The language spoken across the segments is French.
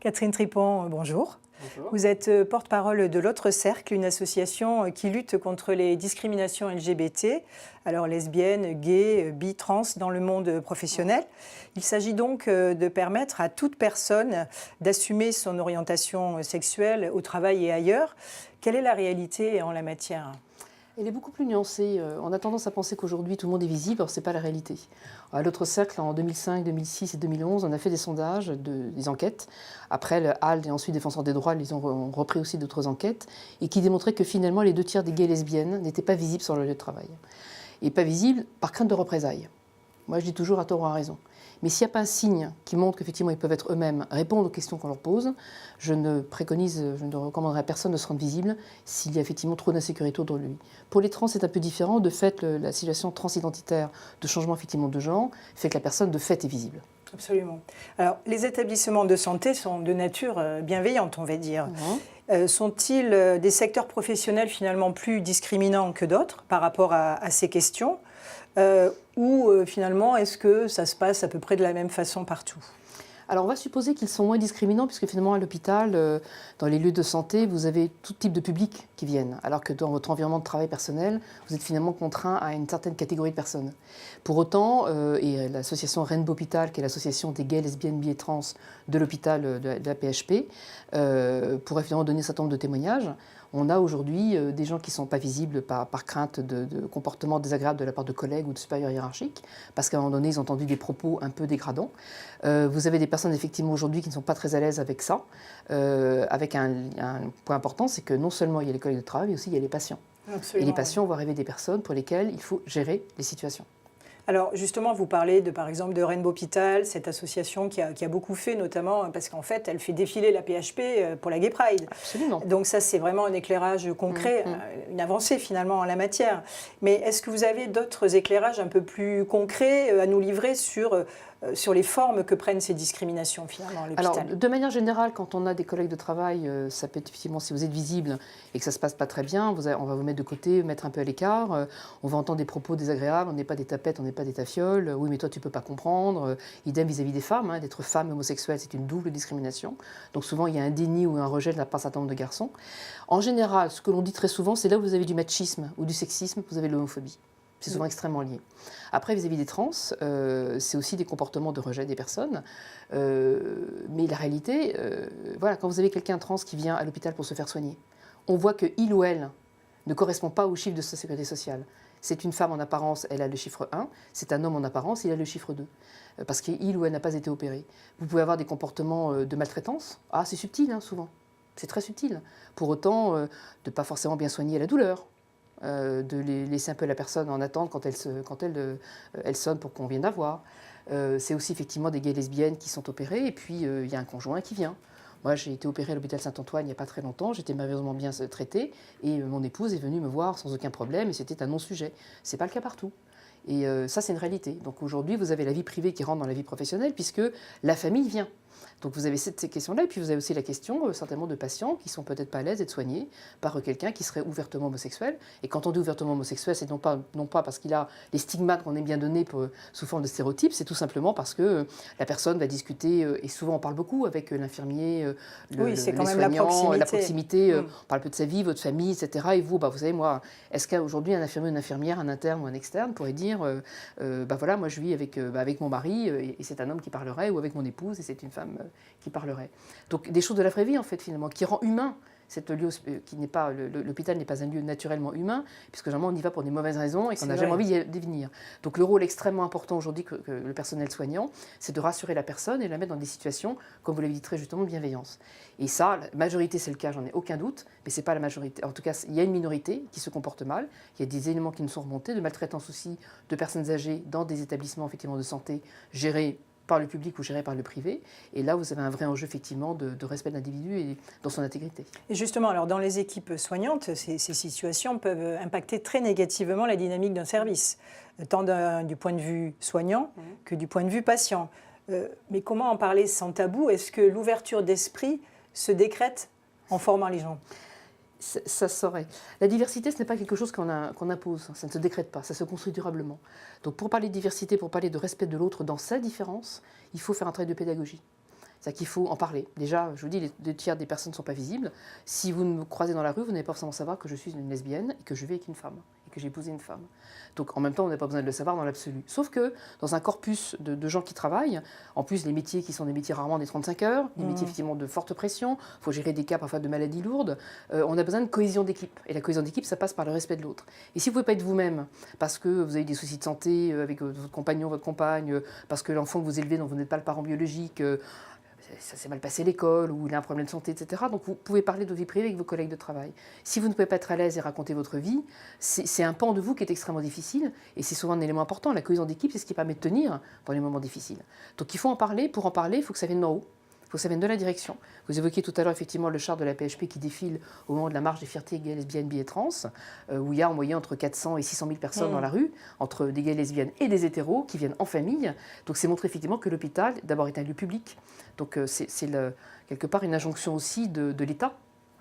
Catherine Tripon, bonjour. Bonjour. Vous êtes porte-parole de l'Autre Cercle, une association qui lutte contre les discriminations LGBT, alors lesbiennes, gays, bi, trans, dans le monde professionnel. Il s'agit donc de permettre à toute personne d'assumer son orientation sexuelle au travail et ailleurs. Quelle est la réalité en la matière ? Elle est beaucoup plus nuancée. On a tendance à penser qu'aujourd'hui tout le monde est visible, or ce n'est pas la réalité. À l'Autre Cercle, en 2005, 2006 et 2011, on a fait des sondages, des enquêtes. Après, le HALD et ensuite Défenseurs des droits, ils ont repris aussi d'autres enquêtes, et qui démontraient que finalement les 2 tiers des gays et lesbiennes n'étaient pas visibles sur le lieu de travail. Et pas visibles par crainte de représailles. Moi je dis toujours à tort ou à raison. Mais s'il n'y a pas un signe qui montre qu'effectivement ils peuvent être eux-mêmes, répondre aux questions qu'on leur pose, je ne recommanderais à personne de se rendre visible s'il y a effectivement trop d'insécurité autour de lui. Pour les trans, c'est un peu différent. De fait, la situation transidentitaire de changement effectivement de genre fait que la personne de fait est visible. Absolument. Alors, les établissements de santé sont de nature bienveillante, on va dire. Sont-ils des secteurs professionnels finalement plus discriminants que d'autres par rapport à ces questions ou finalement, est-ce que ça se passe à peu près de la même façon partout ? Alors on va supposer qu'ils sont moins discriminants puisque finalement à l'hôpital, dans les lieux de santé, vous avez tout type de public qui viennent. Alors que dans votre environnement de travail personnel, vous êtes finalement contraint à une certaine catégorie de personnes. Pour autant, et l'association Rainbow Hôpital, qui est l'association des gays, lesbiennes, bi et trans de l'hôpital de la PHP, pourrait finalement donner un certain nombre de témoignages. On a aujourd'hui des gens qui ne sont pas visibles par crainte de comportements désagréables de la part de collègues ou de supérieurs hiérarchiques, parce qu'à un moment donné, ils ont entendu des propos un peu dégradants. Vous avez des personnes effectivement aujourd'hui qui ne sont pas très à l'aise avec ça, avec un point important, c'est que non seulement il y a les collègues de travail, mais aussi il y a les patients. Absolument, et les patients vont arriver des personnes pour lesquelles il faut gérer les situations. Alors justement, vous parlez par exemple de Rainbow Hôpital, cette association qui a beaucoup fait, notamment parce qu'en fait, elle fait défiler la PHP pour la Gay Pride. Absolument. Donc ça, c'est vraiment un éclairage concret, une avancée finalement en la matière. Mais est-ce que vous avez d'autres éclairages un peu plus concrets à nous livrer sur les formes que prennent ces discriminations finalement à l'hôpital ? Alors, de manière générale, quand on a des collègues de travail, ça peut être effectivement, si vous êtes visible et que ça ne se passe pas très bien, on va vous mettre de côté, mettre un peu à l'écart, on va entendre des propos désagréables, on n'est pas des tapettes, on n'est pas des tafioles, oui mais toi tu ne peux pas comprendre, idem vis-à-vis des femmes, d'être femme homosexuelle c'est une double discrimination, donc souvent il y a un déni ou un rejet de la part d'un certain nombre de garçons. En général, ce que l'on dit très souvent, c'est là où vous avez du machisme ou du sexisme, vous avez de l'homophobie. C'est souvent extrêmement lié. Après, vis-à-vis des trans, c'est aussi des comportements de rejet des personnes. Mais la réalité, voilà, quand vous avez quelqu'un trans qui vient à l'hôpital pour se faire soigner, on voit qu'il ou elle ne correspond pas au chiffre de sa sécurité sociale. C'est une femme en apparence, elle a le chiffre 1. C'est un homme en apparence, il a le chiffre 2. Parce qu'il ou elle n'a pas été opéré. Vous pouvez avoir des comportements de maltraitance. Ah, c'est subtil, hein, souvent. C'est très subtil. Pour autant, de ne pas forcément bien soigner la douleur. De laisser un peu la personne en attente quand elle sonne pour qu'on vienne la voir. C'est aussi effectivement des gays et lesbiennes qui sont opérés et puis il y a un conjoint qui vient. Moi j'ai été opérée à l'hôpital Saint-Antoine il n'y a pas très longtemps, j'étais merveilleusement bien traitée et mon épouse est venue me voir sans aucun problème et c'était un non-sujet. Ce n'est pas le cas partout. Et ça c'est une réalité. Donc aujourd'hui vous avez la vie privée qui rentre dans la vie professionnelle puisque la famille vient. Donc vous avez ces questions-là, et puis vous avez aussi la question certainement de patients qui sont peut-être pas à l'aise d'être soignés par quelqu'un qui serait ouvertement homosexuel. Et quand on dit ouvertement homosexuel, c'est non pas parce qu'il a les stigmates qu'on aime bien donner sous forme de stéréotypes, c'est tout simplement parce que la personne va discuter, et souvent on parle beaucoup avec l'infirmier, oui, c'est quand les même soignants, la proximité, on parle un peu de sa vie, votre famille, etc. Et vous, vous savez, moi, est-ce qu'aujourd'hui un infirmier, une infirmière, un interne ou un externe pourrait dire, voilà, moi je vis avec mon mari, et c'est un homme qui parlerait, ou avec mon épouse, et c'est une femme qui parlerait. Donc des choses de la vraie vie en fait finalement, qui rend humain cette lieu qui n'est pas l'hôpital n'est pas un lieu naturellement humain puisque généralement on y va pour des mauvaises raisons et qu'on n'a jamais envie d'y venir. Donc le rôle extrêmement important aujourd'hui que le personnel soignant, c'est de rassurer la personne et de la mettre dans des situations, comme vous l'avez dit très justement, de bienveillance. Et ça, la majorité c'est le cas, j'en ai aucun doute, mais c'est pas la majorité. En tout cas, il y a une minorité qui se comporte mal, il y a des éléments qui nous sont remontés, de maltraitance aussi de personnes âgées dans des établissements effectivement de santé gérés par le public ou géré par le privé. Et là, vous avez un vrai enjeu, effectivement, de respect de l'individu et dans son intégrité. Et justement, alors, dans les équipes soignantes, ces situations peuvent impacter très négativement la dynamique d'un service, tant du point de vue soignant que du point de vue patient. Mais comment en parler sans tabou ? Est-ce que l'ouverture d'esprit se décrète en formant les gens ? Ça saurait. La diversité, ce n'est pas quelque chose qu'on impose, ça ne se décrète pas, ça se construit durablement. Donc pour parler de diversité, pour parler de respect de l'autre dans sa différence, il faut faire un travail de pédagogie. C'est-à-dire qu'il faut en parler. Déjà, je vous dis, les 2 tiers des personnes ne sont pas visibles. Si vous me croisez dans la rue, vous n'allez pas forcément savoir que je suis une lesbienne et que je vis avec une femme, et que j'ai épousé une femme. Donc en même temps, on n'a pas besoin de le savoir dans l'absolu. Sauf que dans un corpus de gens qui travaillent, en plus les métiers qui sont des métiers rarement des 35 heures, des métiers effectivement de forte pression, il faut gérer des cas parfois de maladies lourdes, on a besoin de cohésion d'équipe. Et la cohésion d'équipe, ça passe par le respect de l'autre. Et si vous ne pouvez pas être vous-même, parce que vous avez des soucis de santé avec votre compagnon, votre compagne, parce que l'enfant que vous élevez, dont vous n'êtes pas le parent biologique, ça s'est mal passé à l'école, ou il a un problème de santé, etc. Donc vous pouvez parler de votre vie privée avec vos collègues de travail. Si vous ne pouvez pas être à l'aise et raconter votre vie, c'est un pan de vous qui est extrêmement difficile, et c'est souvent un élément important. La cohésion d'équipe, c'est ce qui permet de tenir dans les moments difficiles. Donc il faut en parler. Pour en parler, il faut que ça vienne d'en haut. Il faut que ça vienne de la direction. Vous évoquiez tout à l'heure effectivement le char de la PHP qui défile au moment de la marche des fiertés gays, lesbiennes, bi et trans, où il y a en moyenne entre 400 et 600 000 personnes dans la rue, entre des gays, lesbiennes et des hétéros qui viennent en famille. Donc c'est montrer effectivement que l'hôpital, d'abord, est un lieu public. Donc c'est quelque part une injonction aussi de l'État.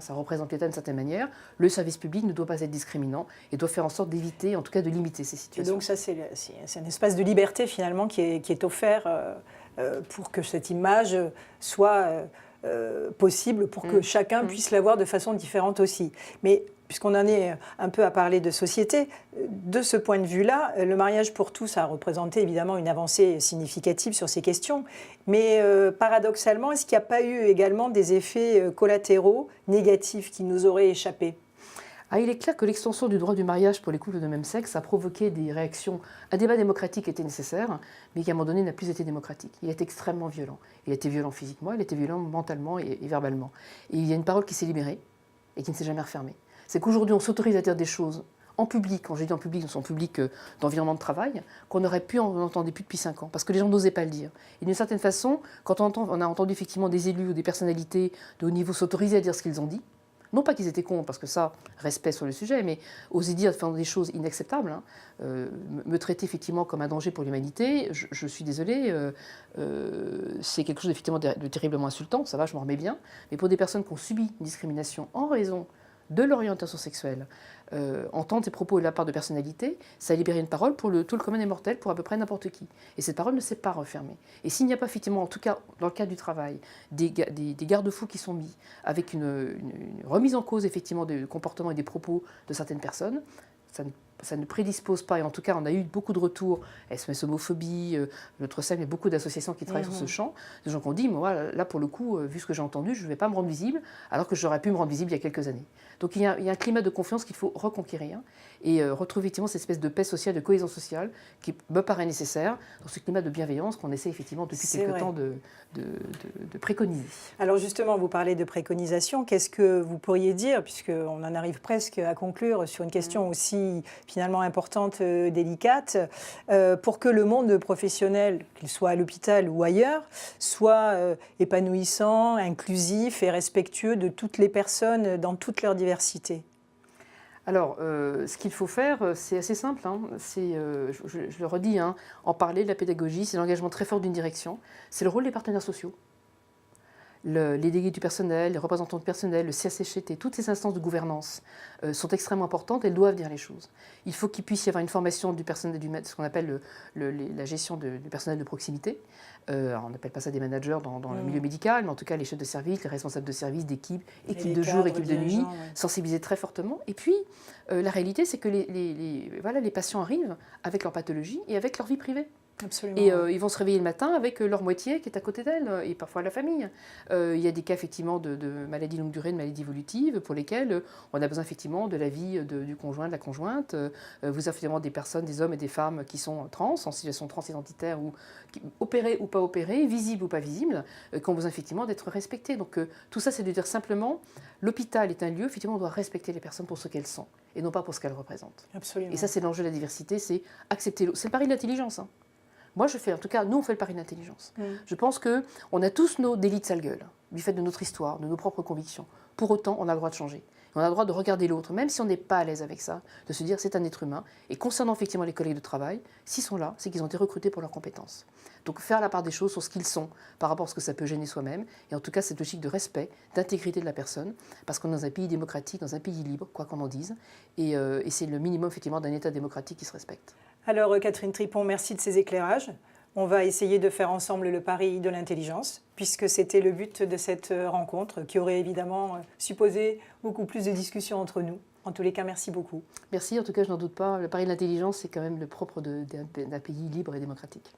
Ça représente l'État d'une certaine manière. Le service public ne doit pas être discriminant et doit faire en sorte d'éviter, en tout cas de limiter ces situations. Et donc ça, c'est un espace de liberté finalement qui est offert pour que cette image soit possible, pour que chacun puisse la voir de façon différente aussi. Mais puisqu'on en est un peu à parler de société, de ce point de vue-là, le mariage pour tous a représenté évidemment une avancée significative sur ces questions. Mais paradoxalement, est-ce qu'il n'y a pas eu également des effets collatéraux négatifs qui nous auraient échappé ? Il est clair que l'extension du droit du mariage pour les couples de même sexe a provoqué des réactions. Un débat démocratique était nécessaire, mais qui à un moment donné n'a plus été démocratique. Il a été extrêmement violent. Il a été violent physiquement, il a été violent mentalement et verbalement. Et il y a une parole qui s'est libérée et qui ne s'est jamais refermée. C'est qu'aujourd'hui on s'autorise à dire des choses en public, quand j'ai dit en public, en public d'environnement de travail, qu'on aurait pu en entendre plus depuis 5 ans, parce que les gens n'osaient pas le dire. Et d'une certaine façon, quand on a entendu effectivement des élus ou des personnalités de haut niveau s'autoriser à dire ce qu'ils ont dit, non pas qu'ils étaient cons, parce que ça, respect sur le sujet, mais oser dire faire des choses inacceptables, me traiter effectivement comme un danger pour l'humanité, je suis désolée, c'est quelque chose effectivement de terriblement insultant, ça va, je m'en remets bien, mais pour des personnes qui ont subi une discrimination en raison de l'orientation sexuelle, entendre ces propos de la part de personnalités, ça a libéré une parole pour tout le commun des mortels, pour à peu près n'importe qui. Et cette parole ne s'est pas refermée. Et s'il n'y a pas effectivement, en tout cas dans le cadre du travail, des garde-fous qui sont mis, avec une remise en cause effectivement des comportements et des propos de certaines personnes, ça ne prédispose pas, et en tout cas on a eu beaucoup de retours, SOS Homophobie, notre CEM, il y a beaucoup d'associations qui travaillent sur ce champ, des gens qui ont dit, moi là pour le coup, vu ce que j'ai entendu, je ne vais pas me rendre visible, alors que j'aurais pu me rendre visible il y a quelques années. Donc il y a un climat de confiance qu'il faut reconquérir, et retrouver effectivement cette espèce de paix sociale, de cohésion sociale, qui me paraît nécessaire, dans ce climat de bienveillance qu'on essaie effectivement depuis quelques temps de préconiser. Alors justement, vous parlez de préconisation, qu'est-ce que vous pourriez dire, puisqu'on en arrive presque à conclure sur une question aussi finalement importante, délicate, pour que le monde professionnel, qu'il soit à l'hôpital ou ailleurs, soit épanouissant, inclusif et respectueux de toutes les personnes dans toute leur diversité? Alors, ce qu'il faut faire, c'est assez simple. Je le redis, en parler, de la pédagogie, c'est l'engagement très fort d'une direction. C'est le rôle des partenaires sociaux. Les délégués du personnel, les représentants du personnel, le CHSCT, toutes ces instances de gouvernance sont extrêmement importantes, elles doivent dire les choses. Il faut qu'il puisse y avoir une formation du personnel, ce qu'on appelle la gestion du personnel de proximité. On n'appelle pas ça des managers dans le milieu médical, mais en tout cas les chefs de service, les responsables de service, d'équipe, équipe de jour, équipe de nuit, sensibiliser très fortement. Et puis, la réalité, c'est que les patients arrivent avec leur pathologie et avec leur vie privée. Absolument. Et ils vont se réveiller le matin avec leur moitié qui est à côté d'elle, et parfois la famille. Il y a des cas effectivement de maladies longue durée, de maladies évolutives, pour lesquelles on a besoin effectivement de l'avis du conjoint, de la conjointe. Vous avez effectivement des personnes, des hommes et des femmes qui sont trans, en situation transidentitaire, ou opérées ou pas opérées, visibles ou pas visibles, qui ont besoin effectivement d'être respectées. Donc tout ça, c'est de dire simplement, l'hôpital est un lieu, effectivement, on doit respecter les personnes pour ce qu'elles sont, et non pas pour ce qu'elles représentent. Absolument. Et ça, c'est l'enjeu de la diversité, c'est accepter l'autre. C'est le pari de l'intelligence, Moi, en tout cas, nous, on fait le pari d'intelligence. Je pense qu'on a tous nos délits de sale gueule, du fait de notre histoire, de nos propres convictions. Pour autant, on a le droit de changer. On a le droit de regarder l'autre, même si on n'est pas à l'aise avec ça, de se dire c'est un être humain. Et concernant effectivement les collègues de travail, s'ils sont là, c'est qu'ils ont été recrutés pour leurs compétences. Donc faire la part des choses sur ce qu'ils sont par rapport à ce que ça peut gêner soi-même. Et en tout cas, cette logique de respect, d'intégrité de la personne, parce qu'on est dans un pays démocratique, dans un pays libre, quoi qu'on en dise. Et c'est le minimum effectivement d'un État démocratique qui se respecte. Alors Catherine Tripon, merci de ces éclairages. On va essayer de faire ensemble le pari de l'intelligence, puisque c'était le but de cette rencontre, qui aurait évidemment supposé beaucoup plus de discussions entre nous. En tous les cas, merci beaucoup. Merci, en tout cas, je n'en doute pas. Le pari de l'intelligence, c'est quand même le propre d'un pays libre et démocratique.